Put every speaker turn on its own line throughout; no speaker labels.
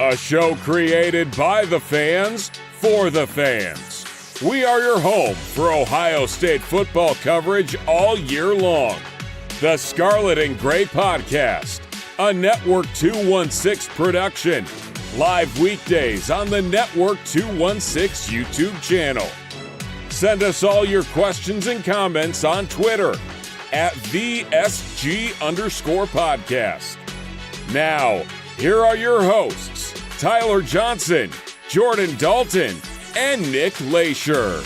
A show created by the fans, for the fans. We are your home for Ohio State football coverage all year long. The Scarlet and Gray Podcast, a Network 216 production. Live weekdays on the Network 216 YouTube channel. Send us all your questions and comments on Twitter at @VSG_podcast. Now, here are your hosts, Tyler Johnson, Jordan Dalton, and Nick Leisure.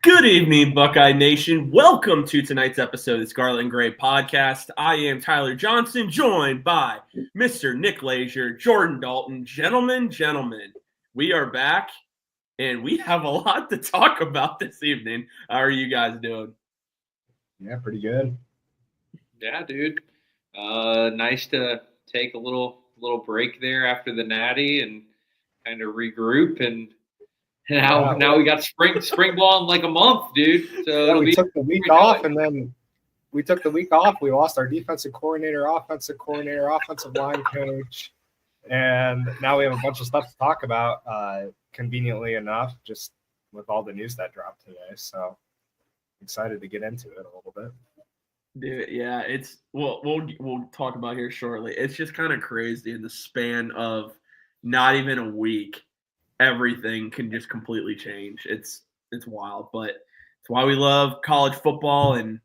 Good evening, Buckeye Nation. Welcome to tonight's episode of the Scarlet and Gray Podcast. I am Tyler Johnson, joined by Mr. Nick Leisure, Jordan Dalton. Gentlemen, we are back, and we have a lot to talk about this evening. How are you guys doing?
Yeah, pretty good.
Yeah, dude. Nice to take a little break there after the Natty and kind of regroup, and now we got spring ball in like a month, dude. So
we took the week off, and then we took the week off. We lost our defensive coordinator, offensive line coach, and now we have a bunch of stuff to talk about. Conveniently enough, just with all the news that dropped today, so excited to get into it a little bit.
Dude, yeah, we'll talk about here shortly. It's just kind of crazy in the span of not even a week, everything can just completely change. It's wild, but it's why we love college football. And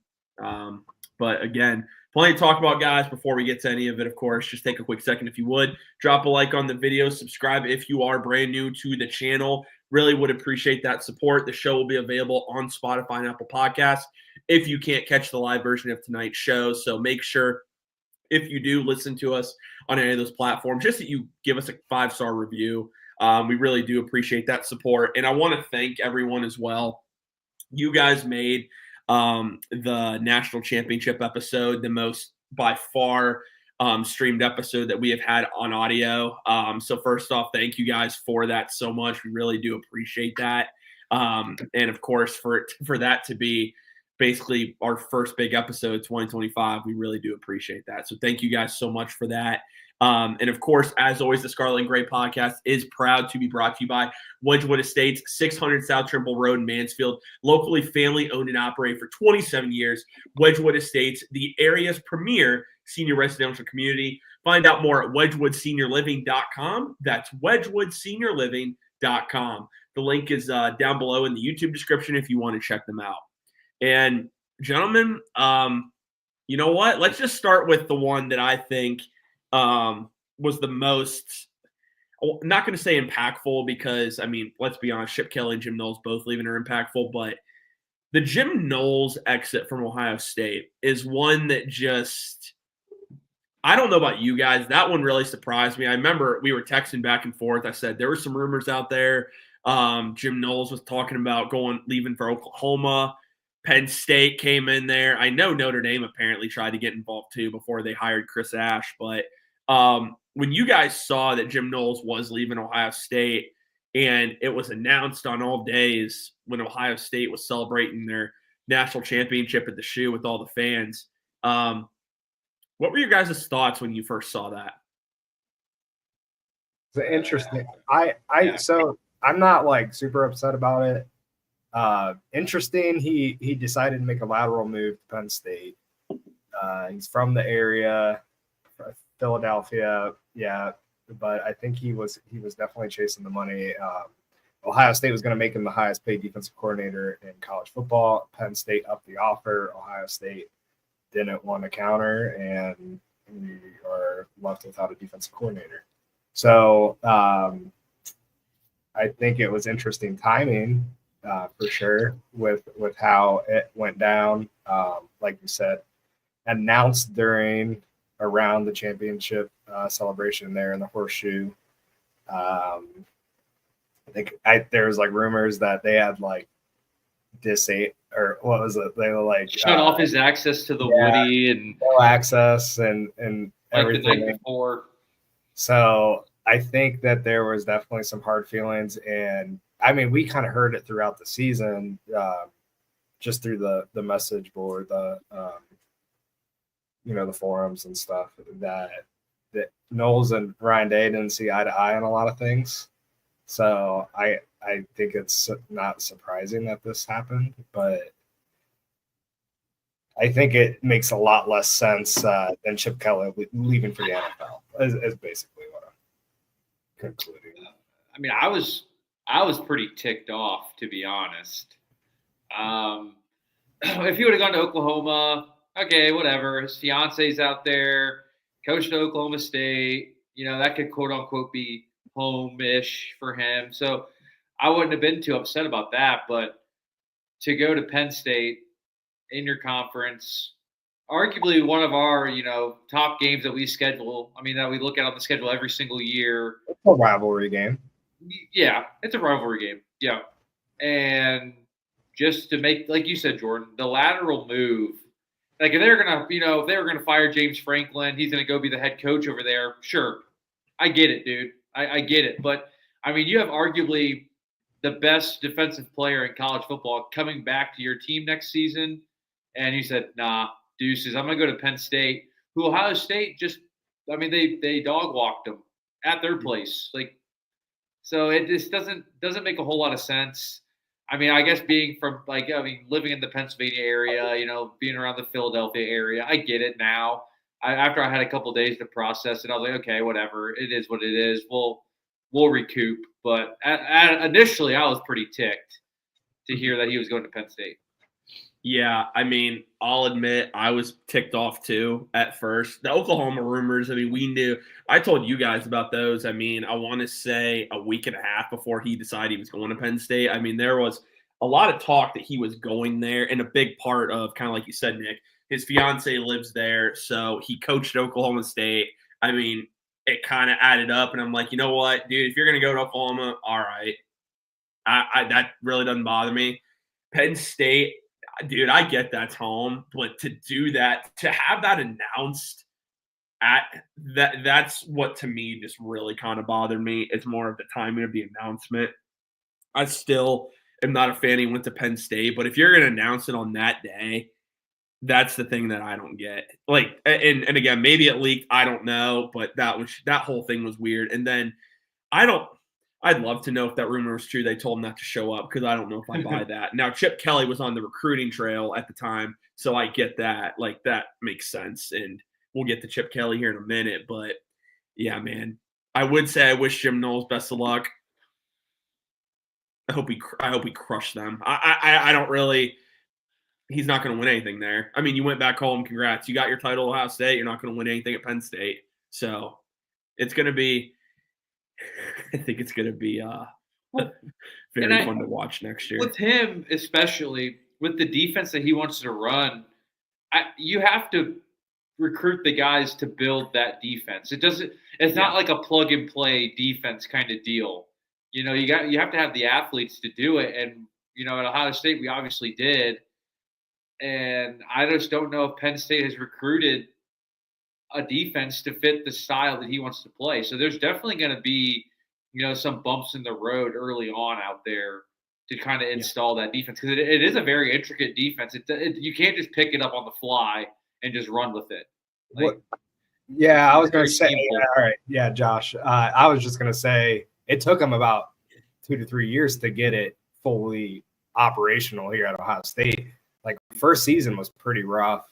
but again, plenty to talk about, guys. Before we get to any of it, of course, just take a quick second, if you would, drop a like on the video, subscribe if you are brand new to the channel. Really would appreciate that support. The show will be available on Spotify and Apple Podcasts if you can't catch the live version of tonight's show. So make sure, if you do listen to us on any of those platforms, just that you give us a 5-star review. We really do appreciate that support. And I want to thank everyone as well. You guys made the national championship episode the most, by far, streamed episode that we have had on audio. So first off, thank you guys for that so much. We really do appreciate that. And of course, for that to be basically our first big episode of 2025, we really do appreciate that. So thank you guys so much for that. And of course, as always, the Scarlet and Gray Podcast is proud to be brought to you by Wedgewood Estates, 600 South Trimble Rd, Mansfield, locally family owned and operated for 27 years. Wedgewood Estates, the area's premier senior residential community. Find out more at wedgewoodseniorliving.com. That's wedgewoodseniorliving.com. The link is down below in the YouTube description if you want to check them out. And gentlemen, you know what? Let's just start with the one that I think was the most, I'm not going to say impactful, because, I mean, let's be honest, Chip Kelly and Jim Knowles both leaving are impactful, but the Jim Knowles exit from Ohio State is one that just, I don't know about you guys, that one really surprised me. I remember we were texting back and forth. I said there were some rumors out there. Jim Knowles was talking about leaving for Oklahoma. Penn State came in there. I know Notre Dame apparently tried to get involved too before they hired Chris Ash. But when you guys saw that Jim Knowles was leaving Ohio State, and it was announced on all days when Ohio State was celebrating their national championship at the Shoe with all the fans, what were your guys' thoughts when you first saw that?
It's interesting. So I'm not like super upset about it. Interesting. He decided to make a lateral move to Penn State. He's from the area, Philadelphia. Yeah, but I think he was definitely chasing the money. Ohio State was going to make him the highest paid defensive coordinator in college football. Penn State upped the offer. Ohio State didn't want to counter, and we are left without a defensive coordinator. So I think it was interesting timing. For sure, with how it went down, like you said, announced around the championship celebration there in the Horseshoe. I think there was like rumors that they had like or what was it? They were like
shut off his access to the Woody and
no access and everything
like the night before.
So I think that there was definitely some hard feelings, and I mean, we kind of heard it throughout the season, just through the message board, the forums and stuff, that Knowles and Ryan Day didn't see eye to eye on a lot of things. So I think it's not surprising that this happened, but I think it makes a lot less sense than Chip Kelly leaving for the NFL. Is basically what I'm concluding.
I mean, I was pretty ticked off, to be honest. If he would have gone to Oklahoma, okay, whatever. His fiance's out there, coached at Oklahoma State. That could quote unquote be home-ish for him. So I wouldn't have been too upset about that. But to go to Penn State in your conference, arguably one of our, top games that we schedule. I mean, that we look at on the schedule every single year.
It's a rivalry game.
Yeah, it's a rivalry game. Yeah. And just to make, like you said, Jordan, the lateral move. Like if they're gonna, if they were gonna fire James Franklin, he's gonna go be the head coach over there. Sure, I get it, dude. I get it. But I mean, you have arguably the best defensive player in college football coming back to your team next season, and you said, "Nah, deuces. I'm gonna go to Penn State." Who Ohio State they dog walked them at their place. Like, so it just doesn't make a whole lot of sense. I mean, I guess being from living in the Pennsylvania area, being around the Philadelphia area, I get it now. After I had a couple days to process it, I was like, okay, whatever. It is what it is. We'll recoup. But initially, I was pretty ticked to hear that he was going to Penn State.
Yeah, I mean, I'll admit I was ticked off too at first. The Oklahoma rumors, I mean, we knew. I told you guys about those. I mean, I want to say a week and a half before he decided he was going to Penn State. I mean, there was a lot of talk that he was going there, and a big part of, kind of like you said, Nick, his fiance lives there, so he coached at Oklahoma State. I mean, it kind of added up, and I'm like, you know what, dude, if you're going to go to Oklahoma, all right. That really doesn't bother me. Penn State, dude, I get that's home, but to do that, to have that announced that's what to me just really kind of bothered me. It's more of the timing of the announcement. I still am not a fan he went to Penn State, but if you're going to announce it on that day, that's the thing that I don't get. Like, and again, maybe it leaked, I don't know, but that whole thing was weird. And then I'd love to know if that rumor was true. They told him not to show up because I don't know if I buy that. Now, Chip Kelly was on the recruiting trail at the time, so I get that. Like, that makes sense, and we'll get to Chip Kelly here in a minute. But, yeah, man, I would say I wish Jim Knowles best of luck. I hope he crushed them. I don't really – he's not going to win anything there. I mean, you went back home. Congrats. You got your title at Ohio State. You're not going to win anything at Penn State. So it's going to be – I think it's going to be very fun to watch next year.
With him, especially with the defense that he wants to run, you have to recruit the guys to build that defense. It's not like a plug and play defense kind of deal. You have to have the athletes to do it. And, at Ohio State, we obviously did. And I just don't know if Penn State has recruited a defense to fit the style that he wants to play. So there's definitely going to be, some bumps in the road early on out there to kind of install that defense, because it is a very intricate defense. You can't just pick it up on the fly and just run with it.
I was going to say, all right. Yeah, Josh, I was just going to say it took him about 2 to 3 years to get it fully operational here at Ohio State. Like, first season was pretty rough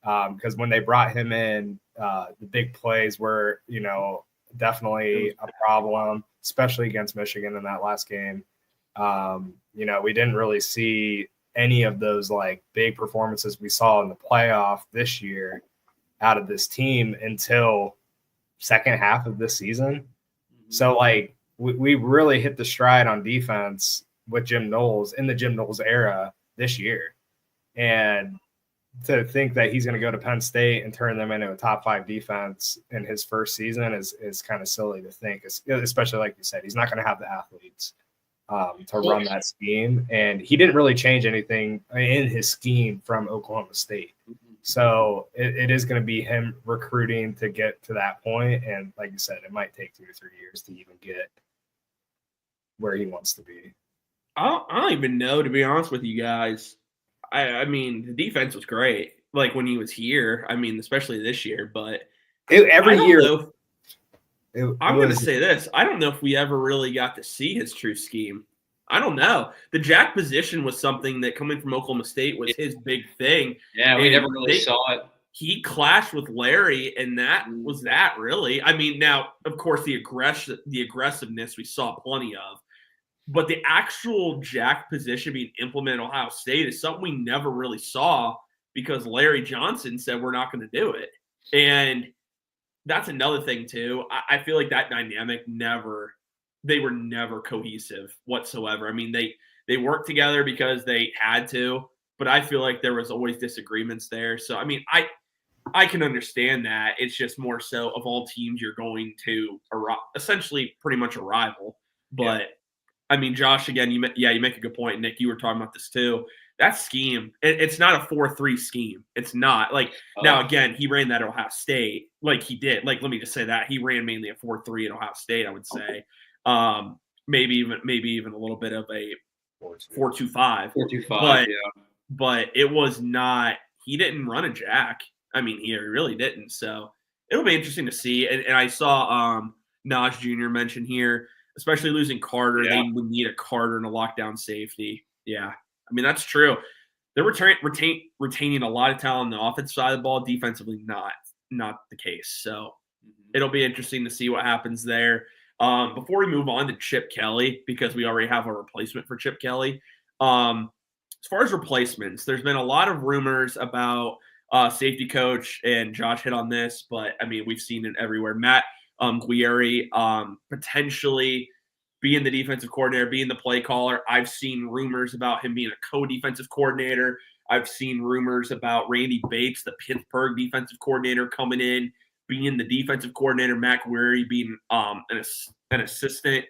because when they brought him in, the big plays were, definitely a problem, especially against Michigan in that last game. We didn't really see any of those like big performances we saw in the playoff this year out of this team until second half of this season. So like we really hit the stride on defense with Jim Knowles in the Jim Knowles era this year. And to think that he's going to go to Penn State and turn them into a top 5 defense in his first season is kind of silly to think, especially like you said, he's not going to have the athletes to run that scheme. And he didn't really change anything in his scheme from Oklahoma State. So it is going to be him recruiting to get to that point. And like you said, it might take 2 to 3 years to even get where he wants to be.
I don't even know, to be honest with you guys. I mean, the defense was great, like when he was here. I mean, especially this year. But
every year,
I'm going to say this. I don't know if we ever really got to see his true scheme. I don't know. The jack position was something that coming from Oklahoma State was his big thing.
Yeah, we never really saw it.
He clashed with Larry, and that was that, really. I mean, now, of course, the aggressiveness we saw plenty of. But the actual jack position being implemented at Ohio State is something we never really saw because Larry Johnson said we're not going to do it. And that's another thing, too. I feel like that dynamic they were never cohesive whatsoever. I mean, they worked together because they had to, but I feel like there was always disagreements there. So, I mean, I can understand that. It's just more so of all teams you're going to essentially pretty much a rival. But, I mean, Josh, again, you make a good point. Nick, you were talking about this too. That scheme, it's not a 4-3 scheme. It's not. Like, now, again, he ran that at Ohio State like he did. Like, let me just say that. He ran mainly a 4-3 at Ohio State, I would say. Maybe even a little bit of a 4-2-5.
4-2-5,
but it was not – he didn't run a jack. I mean, he really didn't. So it'll be interesting to see. And I saw Naj Jr. mention here, especially losing Carter, they would need a Carter and a lockdown safety. Yeah. I mean, that's true. They're retaining a lot of talent on the offensive side of the ball, defensively not the case. So it'll be interesting to see what happens there. Before we move on to Chip Kelly, because we already have a replacement for Chip Kelly, as far as replacements, there's been a lot of rumors about safety coach, and Josh hit on this, but, I mean, we've seen it everywhere. Matt Guerrieri potentially being the defensive coordinator, being the play caller. I've seen rumors about him being a co-defensive coordinator. I've seen rumors about Randy Bates, the Pittsburgh defensive coordinator, coming in, being the defensive coordinator, Matt Guerrieri being an assistant,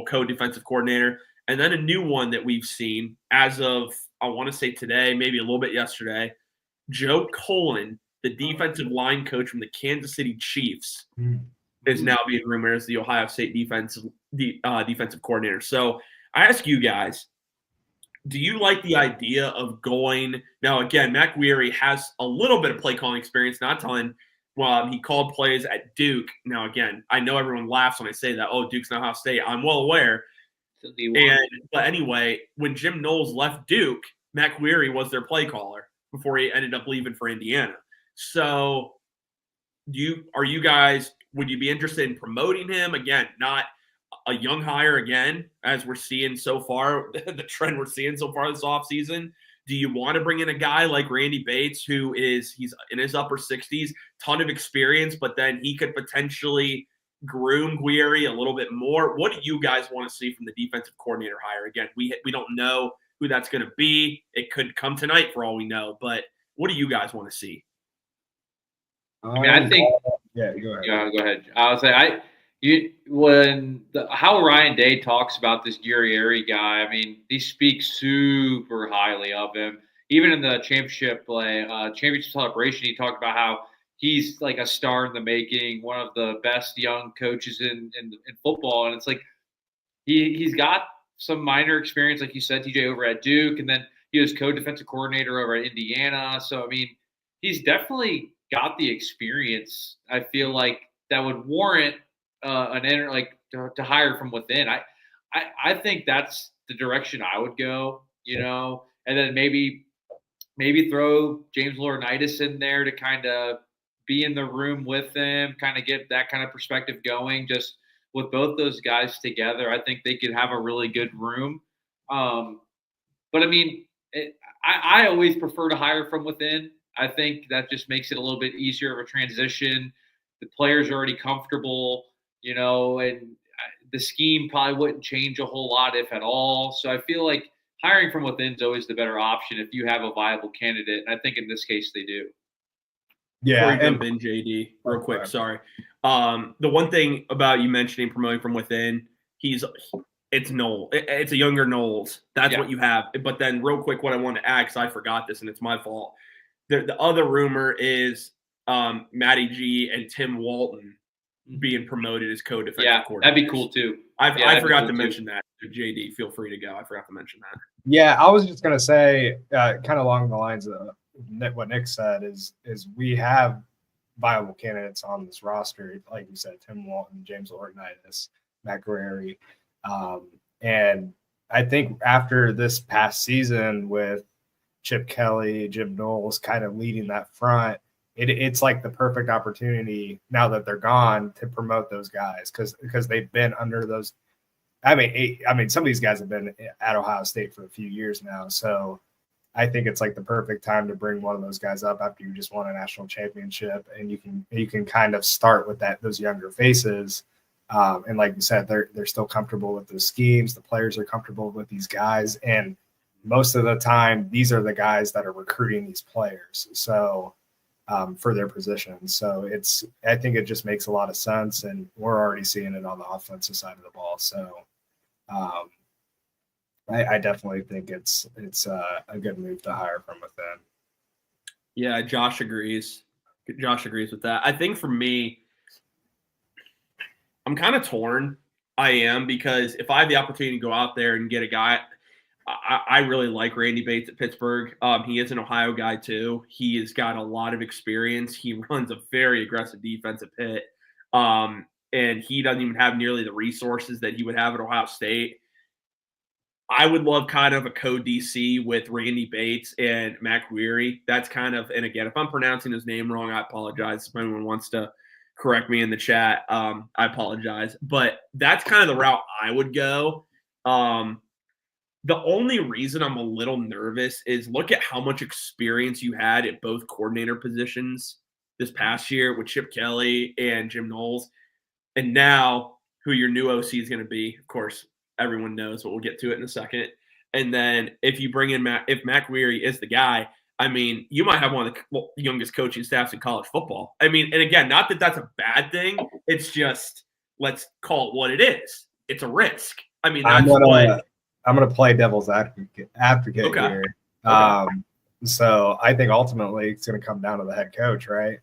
co-defensive coordinator. And then a new one that we've seen as of, I want to say today, maybe a little bit yesterday, Joe Cullen, the defensive line coach from the Kansas City Chiefs, is now being rumored as the Ohio State defensive coordinator. So I ask you guys, do you like the idea of going – now, again, Matt Guerrieri has a little bit of play calling experience, not a ton. He called plays at Duke. Now, again, I know everyone laughs when I say that. Oh, Duke's not Ohio State. I'm well aware. But anyway, when Jim Knowles left Duke, Matt Guerrieri was their play caller before he ended up leaving for Indiana. So would you be interested in promoting him? Again, not a young hire again, as we're seeing so far, the trend we're seeing so far this offseason. Do you want to bring in a guy like Randy Bates, he's in his upper 60s, ton of experience, but then he could potentially groom Guerrieri a little bit more? What do you guys want to see from the defensive coordinator hire? Again, we don't know who that's going to be. It could come tonight for all we know, but what do you guys want to see?
I mean, I think
go ahead.
Yeah, go ahead. I would say how Ryan Day talks about this Guerrieri guy, I mean, he speaks super highly of him. Even in the championship celebration, he talked about how he's like a star in the making, one of the best young coaches in football. And it's like he's got some minor experience, like you said, TJ, over at Duke, and then he was co-defensive coordinator over at Indiana. So, I mean, he's definitely got the experience, I feel like, that would warrant to hire from within. I think that's the direction I would go, and then maybe throw James Laurinaitis in there to kind of be in the room with them, kind of get that kind of perspective going. Just with both those guys together, I think they could have a really good room. But I mean, I always prefer to hire from within. I think that just makes it a little bit easier of a transition. The players are already comfortable, and the scheme probably wouldn't change a whole lot, if at all. So I feel like hiring from within is always the better option if you have a viable candidate. And I think in this case they do.
Yeah. Before you jump in, JD, real quick, sorry. The one thing about you mentioning promoting from within, it's Knowles. It's a younger Knowles. That's what you have. But then real quick, what I wanted to add, because I forgot this and it's my fault. The other rumor is Matty G and Tim Walton being promoted as co-defensive coordinators.
That'd be cool too.
I forgot to mention that. JD, feel free to go. I forgot to mention that.
Yeah, I was just going to say, kind of along the lines of what Nick said, is we have viable candidates on this roster, like you said, Tim Walton, James Laurinaitis, Matt Guerrieri. And I think after this past season with Chip Kelly, Jim Knowles kind of leading that front, it's like the perfect opportunity now that they're gone to promote those guys because they've been under those. I mean, some of these guys have been at Ohio State for a few years now, so I think it's like the perfect time to bring one of those guys up after you just won a national championship, and you can kind of start with those younger faces. And like you said, they're still comfortable with the schemes. The players are comfortable with these guys, and most of the time, these are the guys that are recruiting these players. So for their positions. So I think it just makes a lot of sense, and we're already seeing it on the offensive side of the ball. So I definitely think it's a good move to hire from within.
Yeah, Josh agrees. Josh agrees with that. I think for me, I'm kind of torn. I am, because if I have the opportunity to go out there and get a guy, I really like Randy Bates at Pittsburgh. He is an Ohio guy too. He has got a lot of experience. He runs a very aggressive defense at Pitt. And he doesn't even have nearly the resources that he would have at Ohio State. I would love kind of a co-DC with Randy Bates and Matt Guerrieri. That's kind of, and again, if I'm pronouncing his name wrong, I apologize. If anyone wants to correct me in the chat, I apologize. But that's kind of the route I would go. The only reason I'm a little nervous is look at how much experience you had at both coordinator positions this past year with Chip Kelly and Jim Knowles. And now who your new OC is going to be. Of course, everyone knows, but we'll get to it in a second. And then if you bring in if Matt Guerrieri is the guy, I mean, you might have one of the youngest coaching staffs in college football. I mean, and again, not that that's a bad thing. It's just, let's call it what it is. It's a risk. I mean, that's
I'm going to play devil's advocate
okay.
here.
Okay.
So I think ultimately it's going to come down to the head coach, right?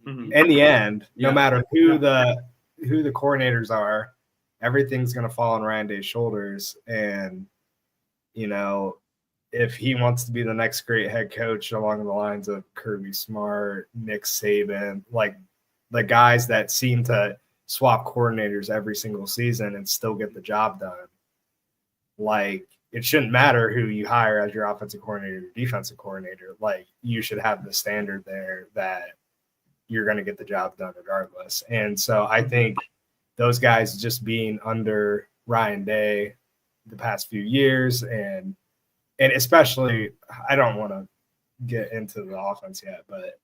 Mm-hmm.
In the end, no matter who the coordinators are, everything's going to fall on Ryan Day's shoulders. And, you know, if he wants to be the next great head coach along the lines of Kirby Smart, Nick Saban, like the guys that seem to swap coordinators every single season and still get the job done, like, it shouldn't matter who you hire as your offensive coordinator or defensive coordinator. Like, you should have the standard there that you're going to get the job done regardless. And so I think those guys just being under Ryan Day the past few years, and especially, I don't want to get into the offense yet, but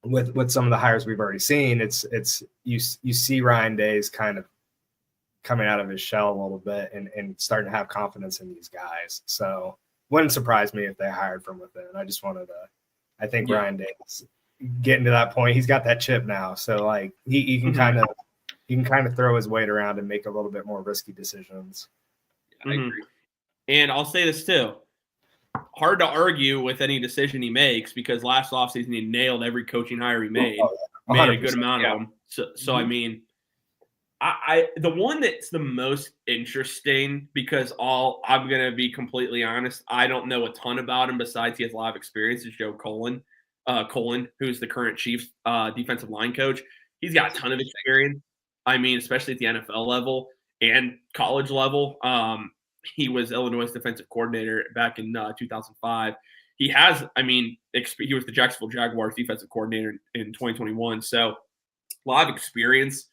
with some of the hires we've already seen, it's you see Ryan Day's kind of coming out of his shell a little bit and starting to have confidence in these guys. So wouldn't surprise me if they hired from within. I think Ryan Day's getting to that point. He's got that chip now. So like he can kind of throw his weight around and make a little bit more risky decisions.
I agree. And I'll say this too. Hard to argue with any decision he makes, because last offseason he nailed every coaching hire he made. Made a good amount of them. So I mean, the one that's the most interesting, because I'm going to be completely honest, I don't know a ton about him besides he has a lot of experience, is Joe Colin, who's the current Chiefs defensive line coach. He's got a ton of experience. I mean, especially at the NFL level and college level. He was Illinois' defensive coordinator back in 2005. He has, he was the Jacksonville Jaguars defensive coordinator in 2021. So a lot of experience.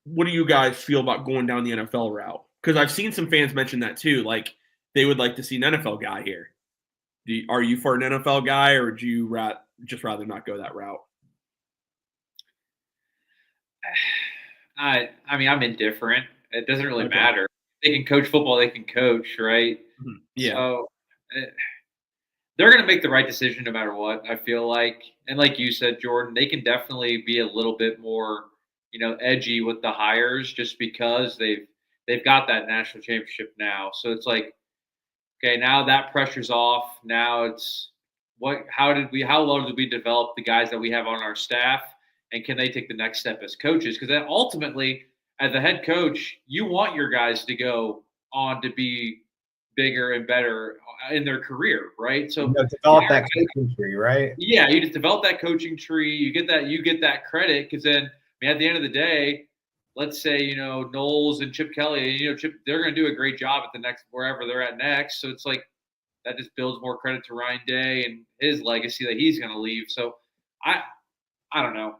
What do you guys feel about going down the NFL route? Because I've seen some fans mention that too. Like, they would like to see an NFL guy here. Are you for an NFL guy, or would you just rather not go that route?
I mean, I'm indifferent. It doesn't really matter. They can coach football. They can coach, right?
Mm-hmm. Yeah.
So they're going to make the right decision no matter what, I feel like. And like you said, Jordan, they can definitely be a little bit more, edgy with the hires, just because they've got that national championship now. So it's like, okay, now that pressure's off. Now it's how long did we develop the guys that we have on our staff, and can they take the next step as coaches? Because then ultimately, as a head coach, you want your guys to go on to be bigger and better in their career, right? So
develop that coaching tree, right?
Yeah, you just develop that coaching tree. You get that credit because then, I mean, at the end of the day, let's say Knowles and Chip Kelly, Chip, they're going to do a great job at the next wherever they're at next. So it's like that just builds more credit to Ryan Day and his legacy that he's going to leave. So I don't know.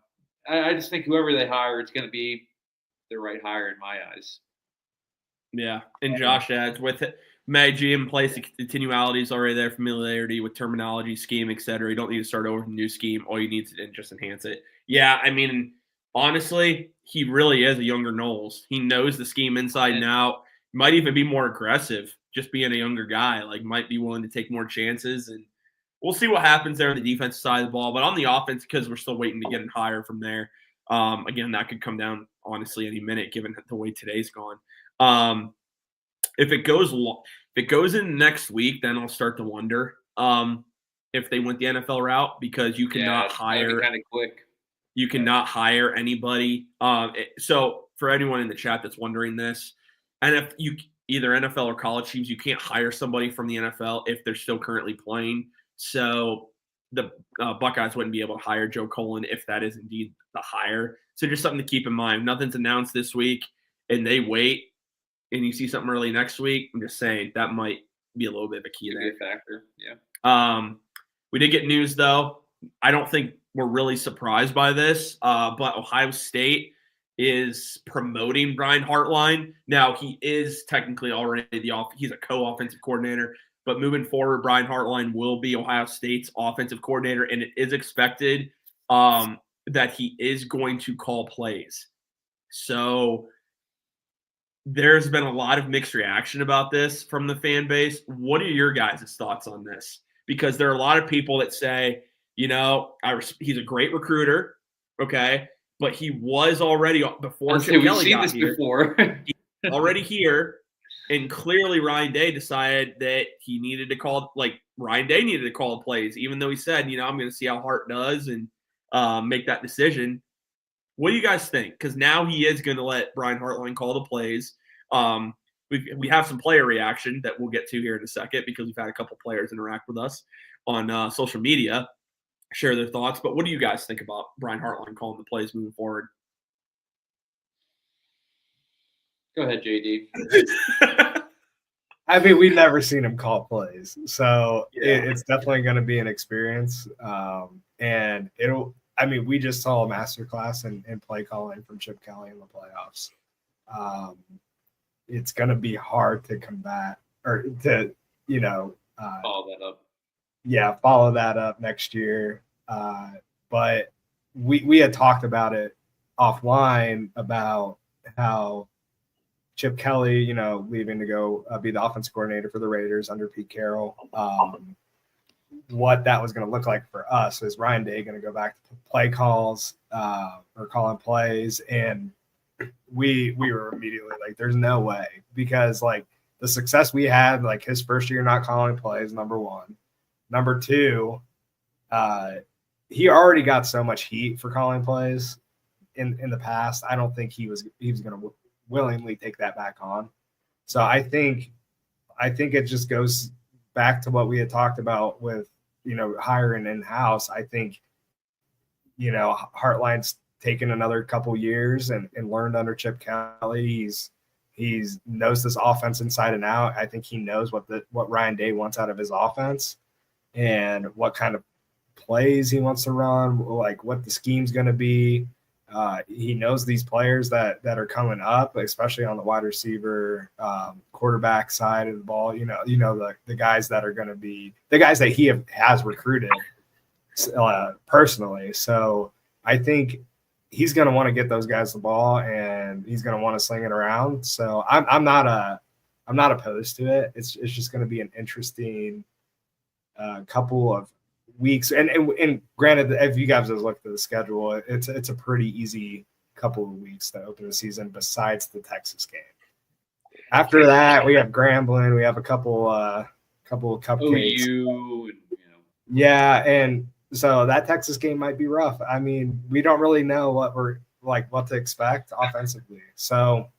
I just think whoever they hire, it's going to be the right hire in my eyes.
Yeah, and Josh adds with it. Mag in place, the continuality is already there, familiarity with terminology, scheme, etc. You don't need to start over with a new scheme. All you need to just enhance it. Yeah, I mean, honestly, he really is a younger Knowles. He knows the scheme inside and out. Might even be more aggressive, just being a younger guy. Like, might be willing to take more chances, and we'll see what happens there on the defensive side of the ball. But on the offense, because we're still waiting to get it higher from there. Again, that could come down honestly any minute, given the way today's gone. If it goes in next week, then I'll start to wonder if they went the NFL route, because you cannot hire
kind of quick.
You cannot hire anybody. So for anyone in the chat that's wondering this, and if you either NFL or college teams, you can't hire somebody from the NFL if they're still currently playing. So the Buckeyes wouldn't be able to hire Joe Cullen if that is indeed the hire. So just something to keep in mind. Nothing's announced this week, and they wait. And you see something early next week, I'm just saying that might be a little bit of a key there.
Factor, yeah.
We did get news, though. I don't think we're really surprised by this, but Ohio State is promoting Brian Hartline. Now, he is technically already he's a co-offensive coordinator, but moving forward, Brian Hartline will be Ohio State's offensive coordinator, and it is expected that he is going to call plays. So there's been a lot of mixed reaction about this from the fan base. What are your guys' thoughts on this? Because there are a lot of people that say, he's a great recruiter, okay, but he was already before Chip Kelly got here. He was already here, and clearly Ryan Day decided that he needed to call, Ryan Day needed to call the plays, even though he said, I'm going to see how Hart does and make that decision. What do you guys think? Because now he is going to let Brian Hartline call the plays. We have some player reaction that we'll get to here in a second, because we've had a couple players interact with us on social media, share their thoughts. But what do you guys think about Brian Hartline calling the plays moving forward?
Go ahead, JD.
I mean, we've never seen him call plays, so it's definitely going to be an experience. And we just saw a masterclass in play calling from Chip Kelly in the playoffs. It's going to be hard to combat or to,
follow that up.
Yeah, follow that up next year. But we had talked about it offline about how Chip Kelly, leaving to go be the offensive coordinator for the Raiders under Pete Carroll. What that was going to look like for us. Is Ryan Day going to go back to play calls or calling plays? And we were immediately like, there's no way, because the success we had, his first year not calling plays, number one. Number two, he already got so much heat for calling plays in the past. I don't think he was going to willingly take that back on. So I think it just goes back to what we had talked about with, hiring in-house. I think, Hartline's taken another couple years and learned under Chip Kelly. He's knows this offense inside and out. I think he knows what Ryan Day wants out of his offense and what kind of plays he wants to run, what the scheme's going to be. He knows these players that are coming up, especially on the wide receiver, quarterback side of the ball. The guys that are going to be the guys that he has recruited personally. So I think he's going to want to get those guys the ball, and he's going to want to sling it around. So I'm not opposed to it. It's just going to be an interesting couple of weeks, and granted, if you guys have looked at the schedule, it's a pretty easy couple of weeks to open the season, besides the Texas game. After that, we have Grambling, we have a couple of cupcakes. Yeah, and so that Texas game might be rough. I mean, we don't really know what to expect offensively. So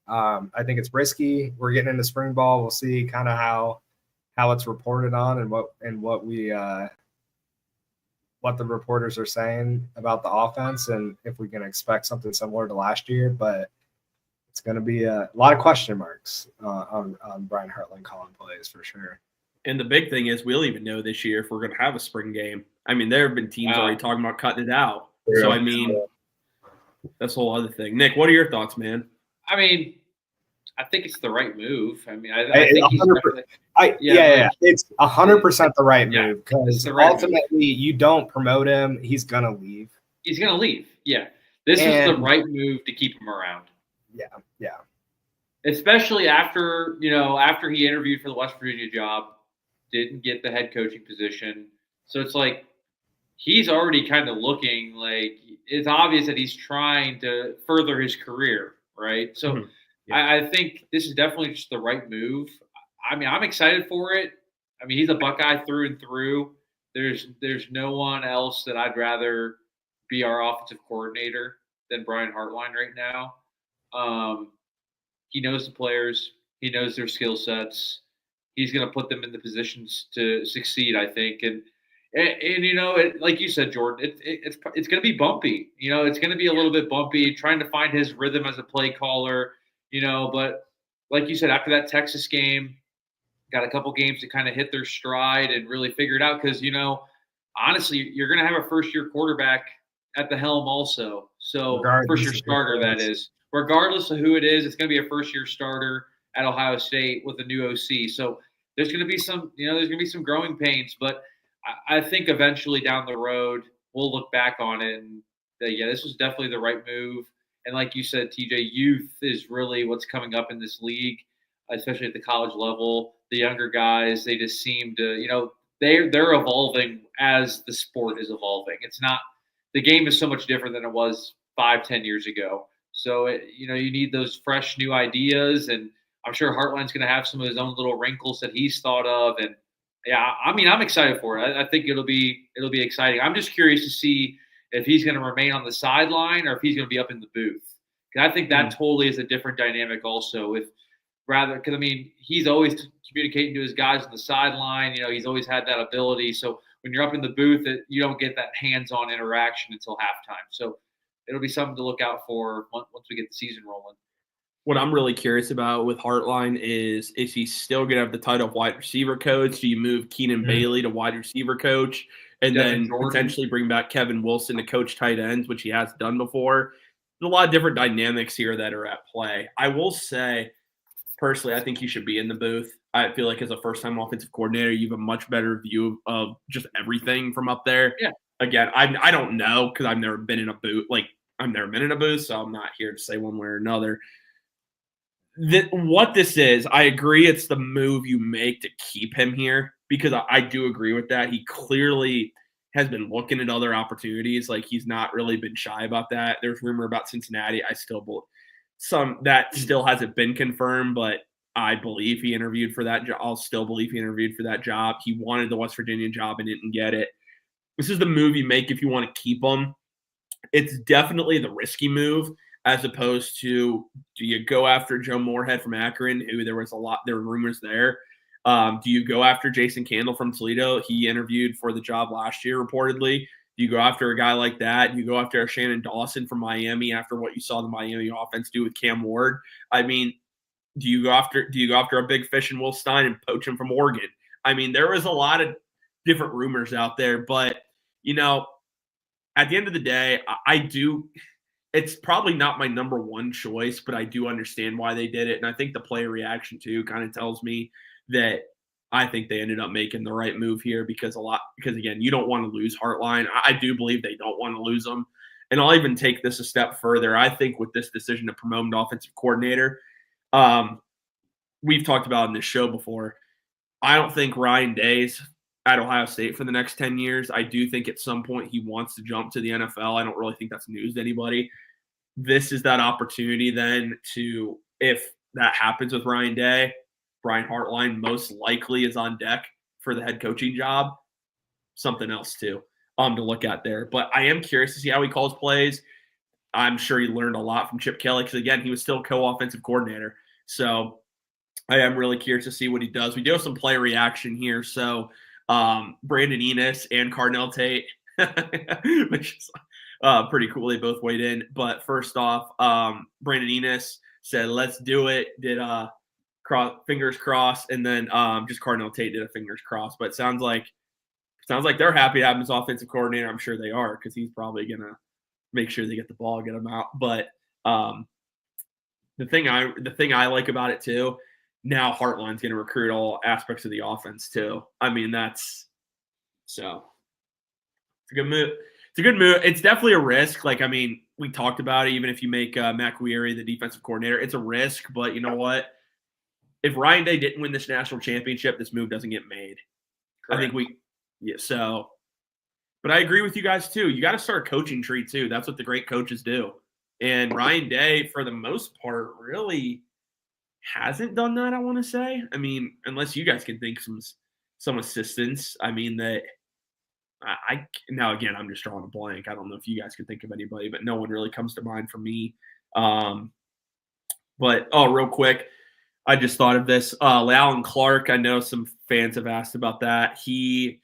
I think it's risky. We're getting into spring ball. We'll see kind of how it's reported on and what the reporters are saying about the offense and if we can expect something similar to last year. But it's going to be a lot of question marks on Brian Hartline calling plays for sure.
And the big thing is we'll even know this year if we're going to have a spring game. I mean, there have been teams already talking about cutting it out. Yeah. So, I mean, that's a whole other thing. Nick, what are your thoughts, man?
I mean, I think it's the right move. I mean, I think he's
it's 100% the right move because ultimately you don't promote him, he's going to leave.
He's going to leave. Yeah. This is the right move to keep him around.
Yeah.
Especially after he interviewed for the West Virginia job, didn't get the head coaching position. So it's like he's already kind of looking like it's obvious that he's trying to further his career, right? So I think this is definitely just the right move. I mean, I'm excited for it. I mean, he's a Buckeye through and through. There's no one else that I'd rather be our offensive coordinator than Brian Hartline right now. He knows the players. He knows their skill sets. He's going to put them in the positions to succeed, I think. And like you said, Jordan, it's going to be bumpy. It's going to be a little bit bumpy, trying to find his rhythm as a play caller. But like you said, after that Texas game, got a couple games to kind of hit their stride and really figure it out. Because honestly, you're going to have a first-year quarterback at the helm also. So first-year starter, that is. Regardless of who it is, it's going to be a first-year starter at Ohio State with a new OC. So there's going to be some growing pains, but I think eventually down the road we'll look back on it and say, this was definitely the right move. And like you said, TJ, youth is really what's coming up in this league, especially at the college level. The younger guys, they just seem to, they're evolving as the sport is evolving. It's not the game is so much different than it was 5-10 years ago. So, you need those fresh new ideas, and I'm sure Hartline's going to have some of his own little wrinkles that he's thought of. And I'm excited for it. I think it'll be exciting. I'm just curious to see if he's going to remain on the sideline or if he's going to be up in the booth. Because I think that totally is a different dynamic also. Because he's always communicating to his guys on the sideline. He's always had that ability. So when you're up in the booth, you don't get that hands-on interaction until halftime. So it'll be something to look out for once we get the season rolling.
What I'm really curious about with Hartline is he still going to have the title of wide receiver coach? Do you move Keenan Bailey to wide receiver coach and then potentially bring back Kevin Wilson to coach tight ends, which he has done before? There's a lot of different dynamics here that are at play. I will say, personally, I think he should be in the booth. I feel like as a first-time offensive coordinator, you have a much better view of just everything from up there.
Yeah.
Again, I don't know because I've never been in a booth. I've never been in a booth, so I'm not here to say one way or another. What this is, I agree it's the move you make to keep him here because I do agree with that. He clearly has been looking at other opportunities. He's not really been shy about that. There's rumor about Cincinnati. That still hasn't been confirmed, but I believe he interviewed for that job. I'll still believe he interviewed for that job. He wanted the West Virginia job and didn't get it. This is the move you make if you want to keep him. It's definitely the risky move as opposed to do you go after Joe Moorhead from Akron, who there were rumors there. Do you go after Jason Candle from Toledo? He interviewed for the job last year, reportedly. Do you go after a guy like that? Do you go after a Shannon Dawson from Miami after what you saw the Miami offense do with Cam Ward? I mean, do you go after a big fish in Will Stein and poach him from Oregon? I mean, there was a lot of different rumors out there, but at the end of the day, it's probably not my number one choice, but I do understand why they did it. And I think the player reaction too kind of tells me that I think they ended up making the right move here because again, you don't want to lose Hartline. I do believe they don't want to lose him. And I'll even take this a step further. I think with this decision to promote an offensive coordinator, we've talked about in this show before. I don't think Ryan Day's at Ohio State for the next 10 years. I do think at some point he wants to jump to the NFL. I don't really think that's news to anybody. This is that opportunity then to, if that happens with Ryan Day, Brian Hartline most likely is on deck for the head coaching job. Something else too to look at there. But I am curious to see how he calls plays. I'm sure he learned a lot from Chip Kelly because, again, he was still co-offensive coordinator. So I am really curious to see what he does. We do have some play reaction here. So Brandon Enos and Cardinal Tate, which is pretty cool. They both weighed in. But first off, Brandon Enos said, let's do it. Did fingers crossed. And then just Cardinal Tate did a fingers crossed. But it sounds like they're happy to have him as offensive coordinator. I'm sure they are because he's probably going to make sure they get the ball, get them out. But the thing I like about it too, now Hartline's going to recruit all aspects of the offense too. I mean, it's a good move. It's a good move. It's definitely a risk. Like, I mean, we talked about it. Even if you make Matt Guerrieri the defensive coordinator, it's a risk. But you know what? If Ryan Day didn't win this national championship, this move doesn't get made. Correct. I think so. But I agree with you guys too. You got to start a coaching tree too. That's what the great coaches do. And Ryan Day, for the most part, really hasn't done that, I want to say. I mean, unless you guys can think some assistants. I mean, that now again, I'm just drawing a blank. I don't know if you guys can think of anybody, but no one really comes to mind for me. But real quick, I just thought of this. Alan Clark, I know some fans have asked about that. He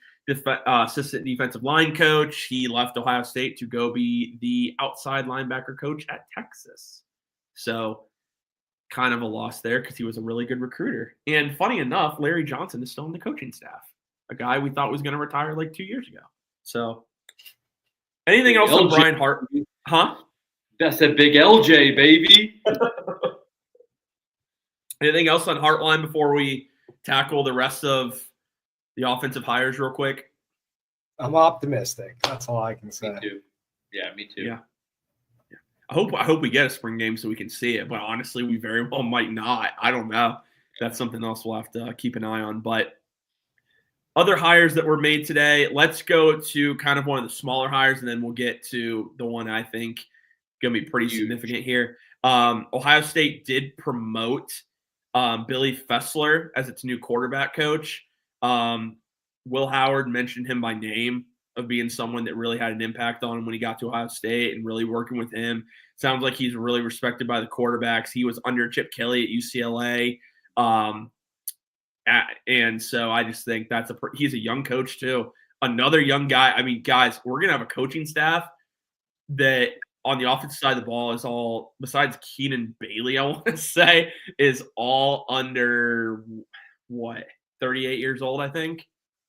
assistant defensive line coach. He left Ohio State to go be the outside linebacker coach at Texas. So kind of a loss there because he was a really good recruiter. And funny enough, Larry Johnson is still on the coaching staff, a guy we thought was going to retire like 2 years ago. So anything else on Brian Hart? Huh?
That's a big LJ, baby.
Anything else on Hartline before we tackle the rest of the offensive hires real quick?
I'm optimistic. That's all I can say.
Me too. Yeah, me too.
Yeah. I hope we get a spring game so we can see it, but honestly, we very well might not. I don't know. That's something else we'll have to keep an eye on. But other hires that were made today, let's go to kind of one of the smaller hires, and then we'll get to the one I think going to be pretty significant here. Ohio State did promote Billy Fessler as its new quarterback coach. Will Howard mentioned him by name of being someone that really had an impact on him when he got to Ohio State and really working with him. Sounds like he's really respected by the quarterbacks. He was under Chip Kelly at UCLA. And so I just think he's a young coach too. Another young guy. I mean, guys, we're going to have a coaching staff that on the offensive side of the ball is all, besides Keenan Bailey, I want to say, is all under 38 years old, I think,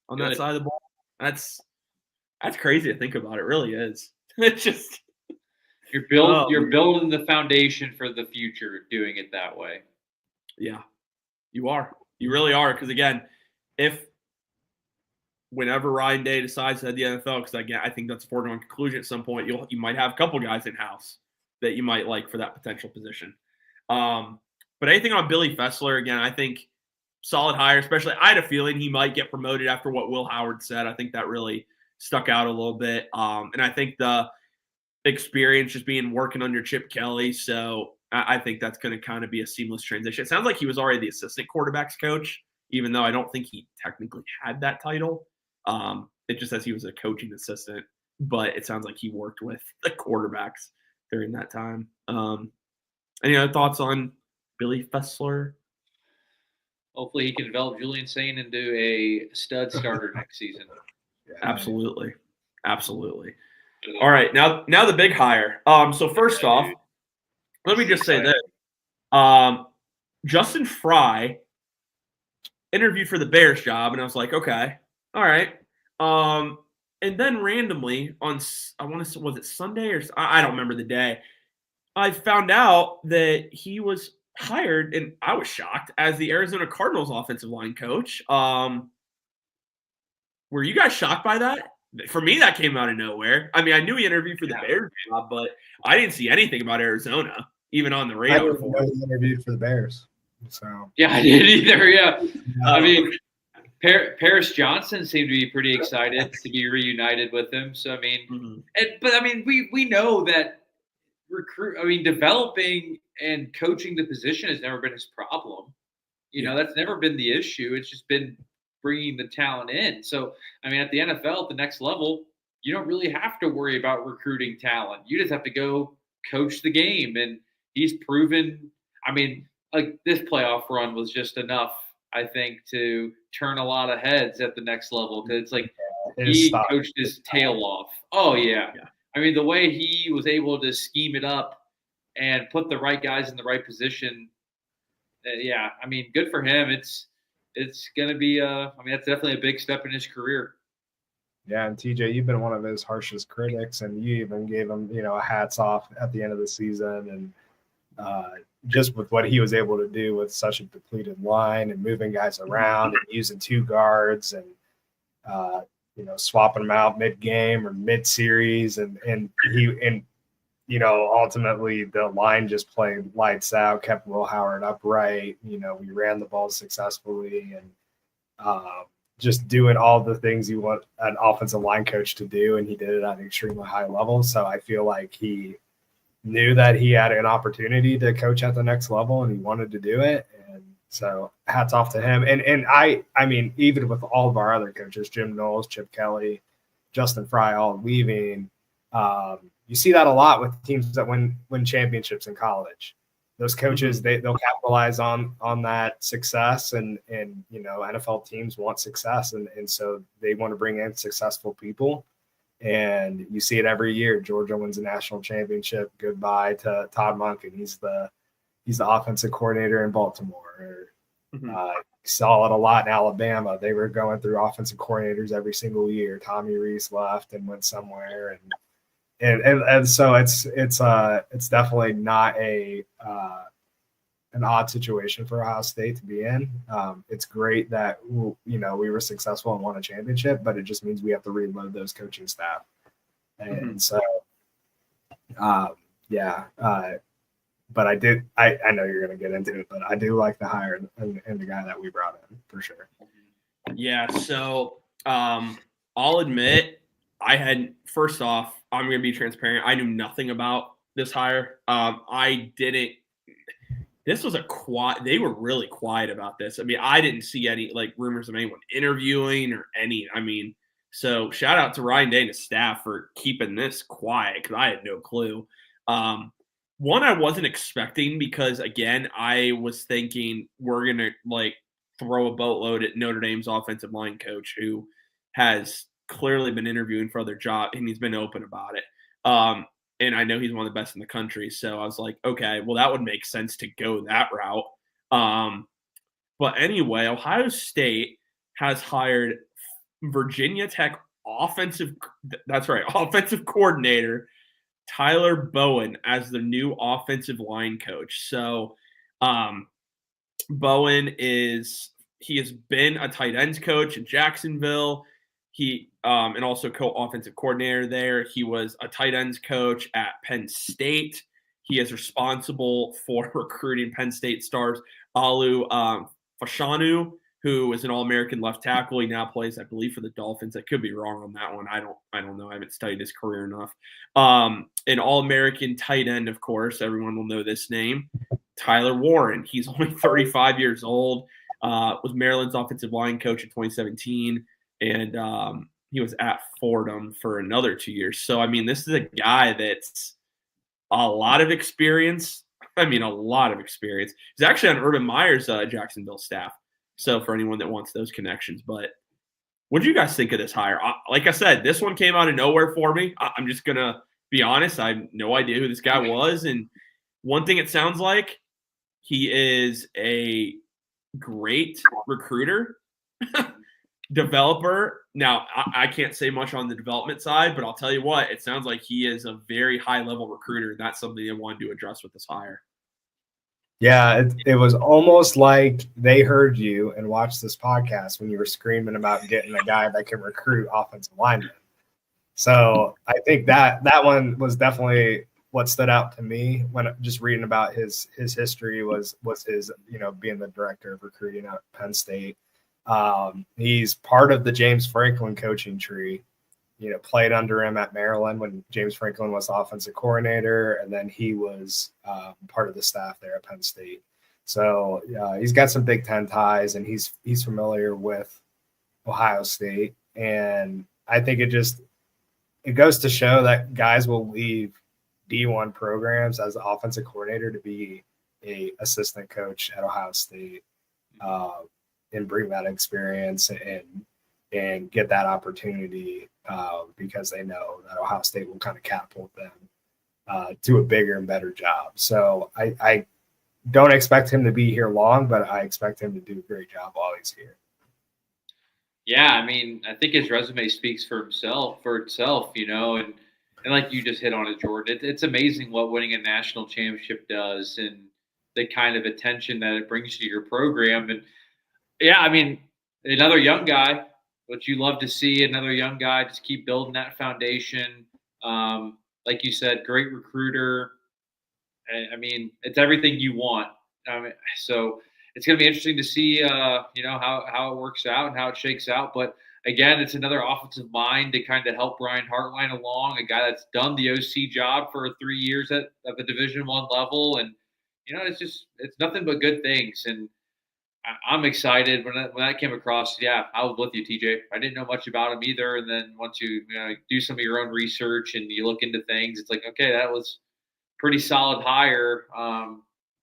on that side of the ball. That's crazy to think about. It really is. It's just
you're building the foundation for the future doing it that way.
Yeah, you are. You really are. Because again, whenever Ryan Day decides to head the NFL, because again, I think that's a foregone conclusion at some point, you might have a couple guys in house that you might like for that potential position. But anything on Billy Fessler, again, I think solid hire. Especially, I had a feeling he might get promoted after what Will Howard said. I think that really stuck out a little bit. And I think the experience just working under Chip Kelly. So I think that's going to kind of be a seamless transition. It sounds like he was already the assistant quarterbacks coach, even though I don't think he technically had that title. It just says he was a coaching assistant, but it sounds like he worked with the quarterbacks during that time. Any other thoughts on Billy Fessler?
Hopefully he can develop Julian Sain into a stud starter next season.
Absolutely. All right, now the big hire. So first off, let me just say this. Justin Fry interviewed for the Bears job, and I was like, okay, all right. And then randomly on, I want to say, was it Sunday or I don't remember the day, I found out that he was hired, and I was shocked, as the Arizona Cardinals offensive line coach. Were you guys shocked by that? For me, that came out of nowhere. I mean, I knew he interviewed for the Bears job, but I didn't see anything about Arizona, even on the radar.
I didn't know he interviewed for the Bears. So
yeah, I didn't either. Yeah, I mean, Paris Johnson seemed to be pretty excited to be reunited with him. So I mean, but I mean, we know that developing and coaching the position has never been his problem. You know, that's never been the issue. It's just been bringing the talent in. So, I mean, at the NFL, at the next level, you don't really have to worry about recruiting talent. You just have to go coach the game, and he's proven. I mean, like this playoff run was just enough, I think, to turn a lot of heads at the next level because it's like he coached his tail off. Oh yeah. I mean, the way he was able to scheme it up and put the right guys in the right position. Yeah, I mean, good for him. It's going to be. I mean, that's definitely a big step in his career.
Yeah, and TJ, you've been one of his harshest critics, and you even gave him, a hats off at the end of the season, and just with what he was able to do with such a depleted line and moving guys around and using two guards and swapping them out mid-game or mid-series, and ultimately the line just played lights out, kept Will Howard upright. We ran the ball successfully, and just doing all the things you want an offensive line coach to do, and he did it at an extremely high level. So I feel like he knew that he had an opportunity to coach at the next level, and he wanted to do it. And so hats off to him. And I mean, even with all of our other coaches, Jim Knowles, Chip Kelly, Justin Fry, all leaving, you see that a lot with teams that win championships in college. Those coaches, they'll capitalize on that success, and NFL teams want success, and so they want to bring in successful people. And you see it every year. Georgia wins a national championship. Goodbye to Todd Monken. He's the offensive coordinator in Baltimore. Saw it a lot in Alabama. They were going through offensive coordinators every single year. Tommy Rees left and went somewhere, and so it's definitely not an odd situation for Ohio State to be in. It's great that we were successful and won a championship, but it just means we have to reload those coaching staff. And so, but I know you're going to get into it, but I do like the hire and the guy that we brought in for sure.
Yeah. So I'll admit, first off, I'm going to be transparent. I knew nothing about this hire. This was they were really quiet about this. I mean, I didn't see any rumors of anyone interviewing or so shout out to Ryan Day and his staff for keeping this quiet because I had no clue. One, I wasn't expecting because, again, I was thinking we're going to throw a boatload at Notre Dame's offensive line coach who has clearly been interviewing for other jobs, and he's been open about it. And I know he's one of the best in the country. So I was like, okay, well, that would make sense to go that route. But anyway, Ohio State has hired Virginia Tech offensive coordinator Tyler Bowen as the new offensive line coach. So Bowen he has been a tight ends coach in Jacksonville. He and also co-offensive coordinator there. He was a tight ends coach at Penn State. He is responsible for recruiting Penn State stars Alu Fashanu, who is an All-American left tackle. He now plays, I believe, for the Dolphins. I could be wrong on that one. I don't know. I haven't studied his career enough. An All-American tight end, of course. Everyone will know this name. Tyler Warren. He's only 35 years old. Was Maryland's offensive line coach in 2017. And he was at Fordham for another 2 years. So, I mean, this is a guy that's a lot of experience. I mean, a lot of experience. He's actually on Urban Meyer's Jacksonville staff. So, for anyone that wants those connections. But what do you guys think of this hire? Like I said, this one came out of nowhere for me. I'm just going to be honest. I have no idea who this guy was. And one thing it sounds like, he is a great recruiter. Developer. Now, I can't say much on the development side, but I'll tell you what, it sounds like he is a very high-level recruiter. That's something they wanted to address with this hire.
Yeah, it was almost like they heard you and watched this podcast when you were screaming about getting a guy that can recruit offensive linemen. So I think that one was definitely what stood out to me when just reading about his history was his, being the director of recruiting at Penn State. He's part of the James Franklin coaching tree, played under him at Maryland when James Franklin was offensive coordinator. And then he was part of the staff there at Penn State. So he's got some Big Ten ties and he's familiar with Ohio State. And I think it goes to show that guys will leave D1 programs as an offensive coordinator to be a assistant coach at Ohio State, and bring that experience and get that opportunity, because they know that Ohio State will kind of catapult them to a bigger and better job. So I don't expect him to be here long, but I expect him to do a great job while he's here.
Yeah, I mean, I think his resume speaks for itself, you know, and like you just hit on it, Jordan. It's amazing what winning a national championship does, and the kind of attention that it brings to your program. And yeah, I mean, another young guy, which you love to see, another young guy just keep building that foundation. Like you said, great recruiter. I mean, it's everything you want. I mean, so it's going to be interesting to see, you know, how it works out and how it shakes out. But again, it's another offensive mind to kind of help Brian Hartline along, a guy that's done the OC job for 3 years at the Division I level, and you know, it's nothing but good things. And I'm excited when that came across. Yeah, I was with you, TJ. I didn't know much about him either, and then once you do some of your own research and you look into things, it's like, okay, that was pretty solid hire.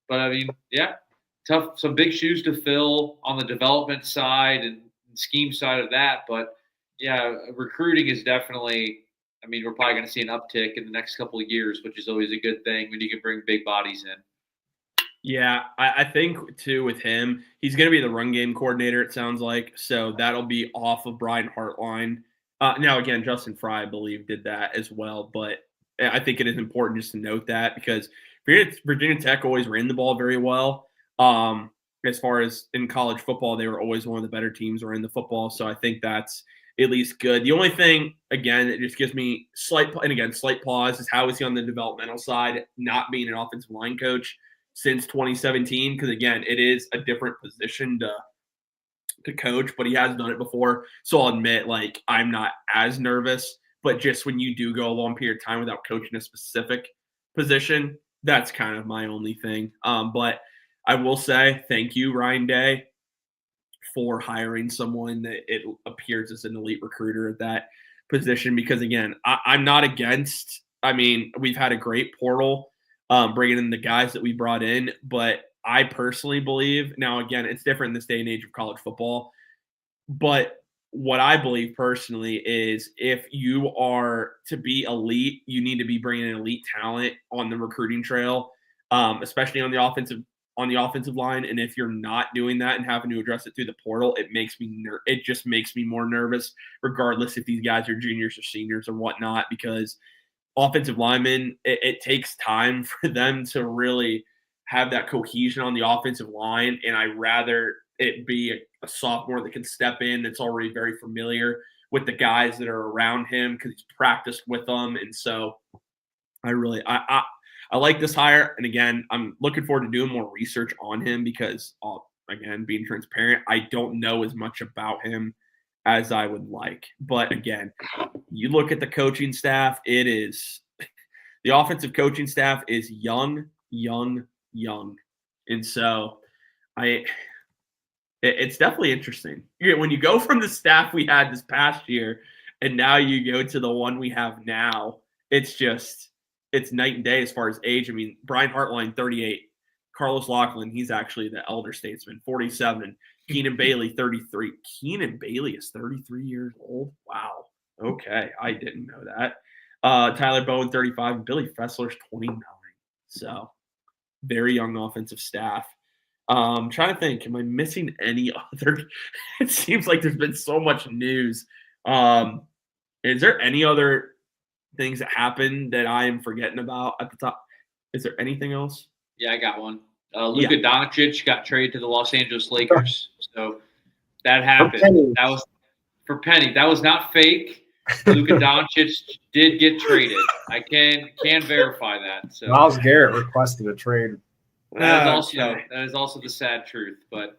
But I mean, yeah, tough, some big shoes to fill on the development side and scheme side of that. But yeah, recruiting is definitely, I mean, we're probably going to see an uptick in the next couple of years, which is always a good thing when you can bring big bodies in.
Yeah, I think too with him, he's going to be the run game coordinator, it sounds like. So that'll be off of Brian Hartline. Now, again, Justin Fry, I believe, did that as well. But I think it is important just to note that, because Virginia Tech always ran the ball very well. As far as in college football, they were always one of the better teams running the football. So I think that's at least good. The only thing, again, that just gives me slight pause is how is he on the developmental side, not being an offensive line coach since 2017, because again, it is a different position to coach, but he has done it before. So I'll admit, like, I'm not as nervous, but just when you do go a long period of time without coaching a specific position, that's kind of my only thing. But I will say thank you, Ryan Day, for hiring someone that it appears as an elite recruiter at that position, because again, I'm not against, I mean, we've had a great portal, bringing in the guys that we brought in. But I personally believe, now again, it's different in this day and age of college football, but what I believe personally is if you are to be elite, you need to be bringing in elite talent on the recruiting trail, especially on the offensive line. And if you're not doing that and having to address it through the portal, it just makes me more nervous, regardless if these guys are juniors or seniors or whatnot, because offensive linemen, it takes time for them to really have that cohesion on the offensive line. And I'd rather it be a sophomore that can step in that's already very familiar with the guys that are around him because he's practiced with them. And so I like this hire. And again, I'm looking forward to doing more research on him because, again, being transparent, I don't know as much about him as I would like. But again, you look at the coaching staff, the offensive coaching staff is young. And so it's definitely interesting. When you go from the staff we had this past year and now you go to the one we have now, it's night and day as far as age. I mean, Brian Hartline, 38. Carlos Laughlin, he's actually the elder statesman, 47. Keenan Bailey, 33. Keenan Bailey is 33 years old. Wow. Okay. I didn't know that. Tyler Bowen, 35. And Billy Fessler's 29. So very young offensive staff. I'm trying to think, am I missing any other? It seems like there's been so much news. Is there any other things that happened that I am forgetting about at the top? Is there anything else?
Yeah, I got one. Luka Doncic got traded to the Los Angeles Lakers. So that happened. That was for Penny. That was not fake. Luka Doncic did get traded. I can verify that. So
Myles Garrett requested a trade.
That is also the sad truth. But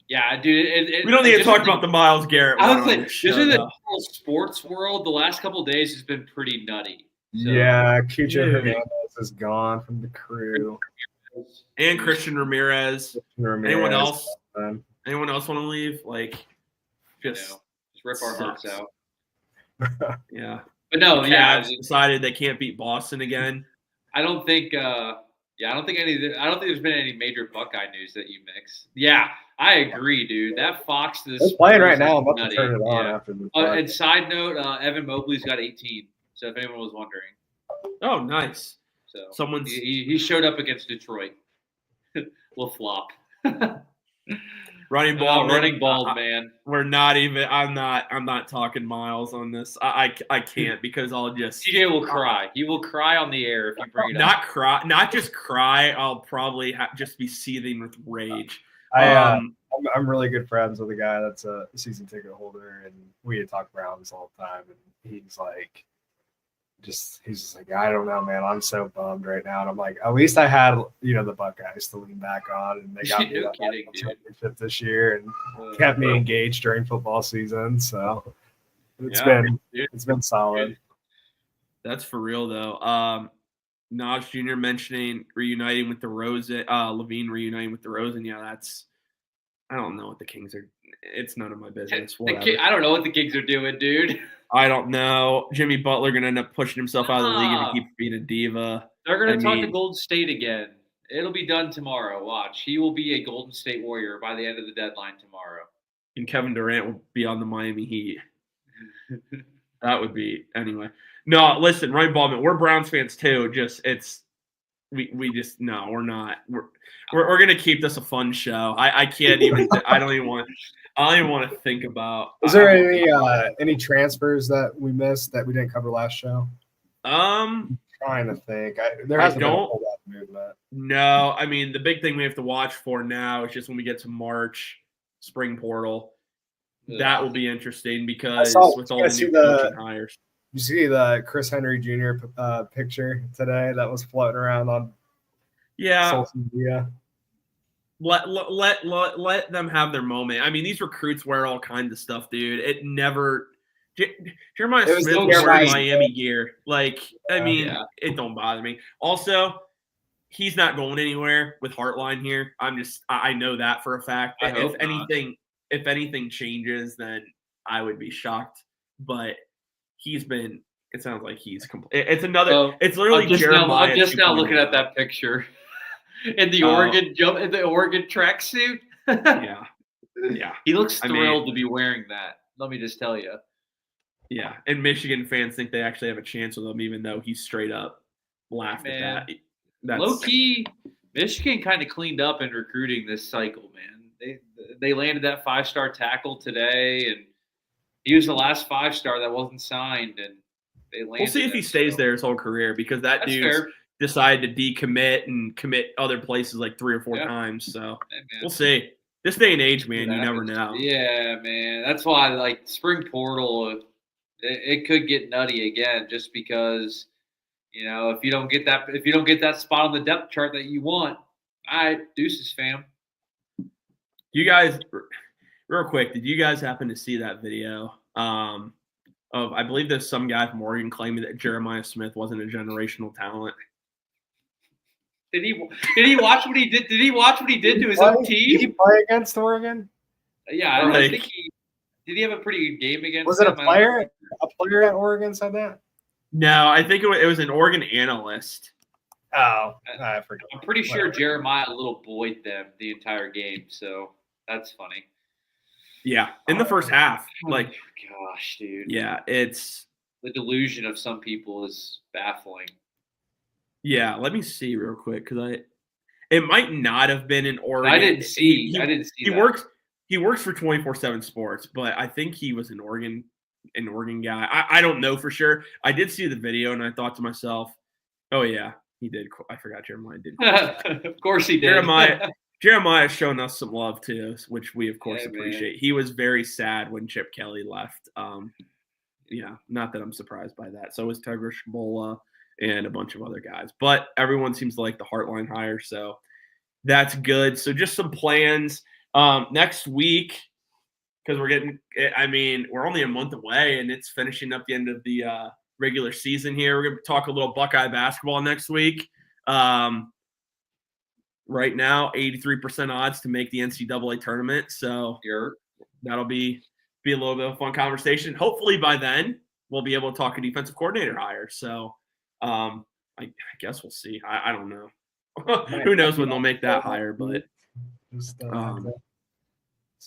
yeah, dude,
we don't need to talk about the Myles Garrett.
I was like, just in the whole sports world, the last couple of days has been pretty nutty. So,
yeah, Cucho Hernandez is gone from the crew.
And Christian Ramirez. Anyone else? Anyone else want to leave? Like, just
rip our hearts out.
Yeah.
But no,
Cavs decided they can't beat Boston again.
I don't think. I don't think there's been any major Buckeye news that you mix. Yeah, I agree, dude. That Fox this
It's playing right now. I'm about to turn it on after the.
And side note, Evan Mobley's got 18. So if anyone was wondering.
Oh, nice.
So he showed up against Detroit. We'll flop.
Running ball,
man.
We're not even. I'm not talking Miles on this. I can't because I'll just.
TJ will cry. He will cry on the air if you bring it up.
Not just cry. I'll probably just be seething with rage.
I'm really good friends with a guy that's a season ticket holder, and we had talked Browns all the time, and he's just like, I don't know, man. I'm so bummed right now. And I'm like, at least I had, the Buckeyes to lean back on, and they got me that championship this year and kept me engaged during football season. So it's been solid.
That's for real though. Naj Jr. mentioning reuniting with the Rosen, Levine reuniting with the Rosen. Yeah, I don't know what the Kings are. It's none of my business.
I don't know what the Kings are doing, dude.
I don't know. Jimmy Butler going to end up pushing himself out of the league if he keeps being a diva.
They're going to talk to Golden State again. It'll be done tomorrow. Watch. He will be a Golden State Warrior by the end of the deadline tomorrow.
And Kevin Durant will be on the Miami Heat. That would be – anyway. No, listen, Ryan Baldwin, we're Browns fans too. We're not. We're going to keep this a fun show. I can't even – I don't even want to think about.
Is there any transfers that we missed that we didn't cover last show?
I'm
trying to think. There hasn't been a whole lot of movement.
No, I mean the big thing we have to watch for now is just when we get to March, spring portal. That will be interesting because with all the new coaching hires.
You see the Chris Henry Jr. Picture today that was floating around on social media.
Let them have their moment. I mean, these recruits wear all kinds of stuff, dude. It never. Jeremiah Smith wearing Miami gear. It don't bother me. Also, he's not going anywhere with Hartline here. I know that for a fact. If anything changes, then I would be shocked. But it sounds like he's complete. It's another. It's literally Jeremiah.
I'm just now looking at that picture. In the Oregon tracksuit.
Yeah.
He looks thrilled to be wearing that. Let me just tell you.
Yeah, and Michigan fans think they actually have a chance with him, even though he straight up laughed at that.
Low key, Michigan kind of cleaned up in recruiting this cycle, man. They landed that 5-star tackle today, and he was the last 5-star that wasn't signed, and they landed.
We'll see if he stays there his whole career because that dude's decided to decommit and commit other places like 3 or 4 times. So we'll see. This day and age, man, you never know.
Yeah, man. That's why, spring portal, it could get nutty again, just because, if you don't get that spot on the depth chart that you want, all right, deuces, fam.
You guys, real quick, did you guys happen to see that video of? I believe there's some guy from Oregon claiming that Jeremiah Smith wasn't a generational talent.
Did he watch what he did? Did he watch what he did to his own team?
Did he play against Oregon?
Yeah, I think did he have a pretty good game against?
Was it a player? A player at Oregon said that?
No, I think it was an Oregon analyst.
Oh, I forgot.
I'm pretty sure Jeremiah little boyed them the entire game, so that's funny.
Yeah, in the first half,
gosh, dude.
Yeah, it's
the delusion of some people is baffling.
Yeah, let me see real quick because it might not have been in Oregon.
I didn't see.
He works for 24/7 Sports, but I think he was an Oregon guy. I don't know for sure. I did see the video and I thought to myself, oh yeah, he did. I forgot Jeremiah did.
Of course he did.
Jeremiah's shown us some love too, which we of course appreciate. Man. He was very sad when Chip Kelly left. Not that I'm surprised by that. So was Tigris Bola and a bunch of other guys. But everyone seems to like the Hartline hire, so that's good. So just some plans next week, because we're only a month away, and it's finishing up the end of the regular season here. We're going to talk a little Buckeye basketball next week. Right now, 83% odds to make the NCAA tournament, so that'll be a little bit of a fun conversation. Hopefully by then, we'll be able to talk a defensive coordinator hire. So I guess we'll see. I don't know. Who knows when they'll make that hire, but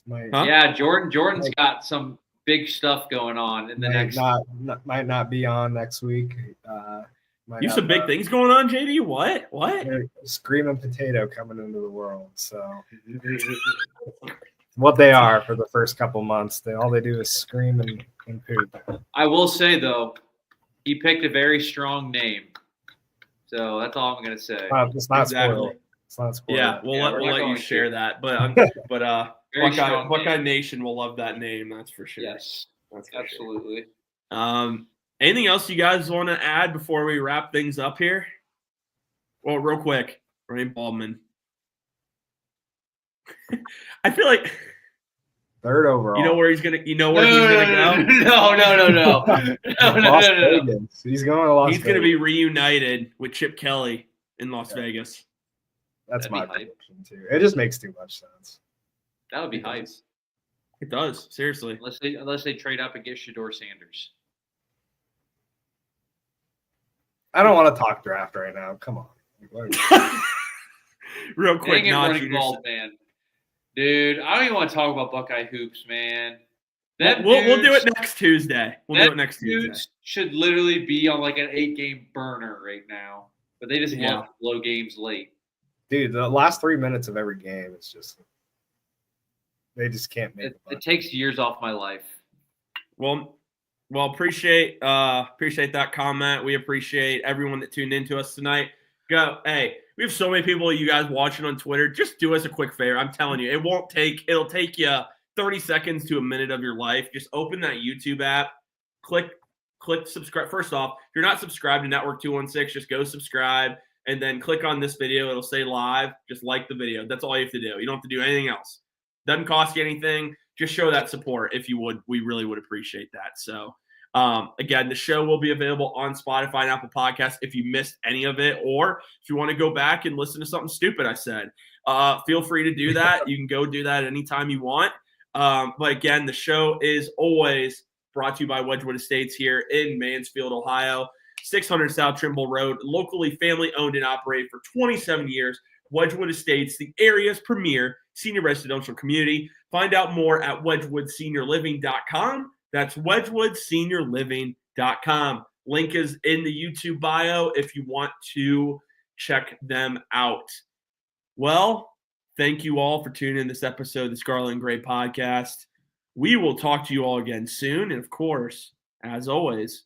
yeah, Jordan's got some big stuff going on in the
might not be on next week.
You have some big things going on, JD. What?
Screaming potato coming into the world. So what they are for the first couple months. All they do is scream and poop.
I will say though, he picked a very strong name. So that's all I'm gonna say.
It's not spoiled. It's not spoiled.
Yeah, we'll let you share that. But Buckeye Nation will love that name. That's for sure.
Yes, absolutely.
Sure. Anything else you guys want to add before we wrap things up here? Well, real quick, Ryan Baldwin. I feel like
third overall.
You know where he's gonna go?
No.
He's going to Las Vegas.
He's gonna be reunited with Chip Kelly in Las Vegas.
That's my prediction too. It just makes too much sense.
That would be hype.
It does, seriously.
Unless they trade up and get Shedeur Sanders.
I don't want to talk draft right now. Come on.
Real quick,
man. Dude, I don't even want to talk about Buckeye hoops, man.
We'll do it next Tuesday.
Should literally be on like an 8-game burner right now, but they just love to blow games late.
Dude, the last 3 minutes of every game, it's just they just can't make it.
It takes years off my life.
Well, appreciate that comment. We appreciate everyone that tuned into us tonight. Hey, we have so many people, you guys watching on Twitter. Just do us a quick favor. I'm telling you, it'll take you 30 seconds to a minute of your life. Just open that YouTube app, click subscribe. First off, if you're not subscribed to Network 216, just go subscribe and then click on this video. It'll say live. Just like the video. That's all you have to do. You don't have to do anything else. Doesn't cost you anything. Just show that support if you would. We really would appreciate that. So, again, the show will be available on Spotify and Apple Podcasts if you missed any of it, or if you want to go back and listen to something stupid I said, feel free to do that. You can go do that anytime you want. But again, the show is always brought to you by Wedgewood Estates here in Mansfield, Ohio, 600 South Trimble Road, locally family owned and operated for 27 years. Wedgewood Estates, the area's premier senior residential community. Find out more at wedgwoodseniorliving.com. That's wedgwoodseniorliving.com. Link is in the YouTube bio if you want to check them out. Well, thank you all for tuning in this episode of the Scarlet and Gray podcast. We will talk to you all again soon. And of course, as always,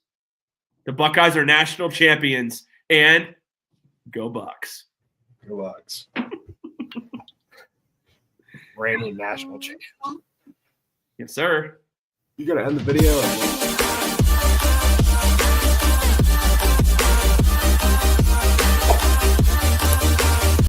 the Buckeyes are national champions, and go Bucks.
Go Bucks. Reigning national champion.
Yes, sir.
You gotta end the video.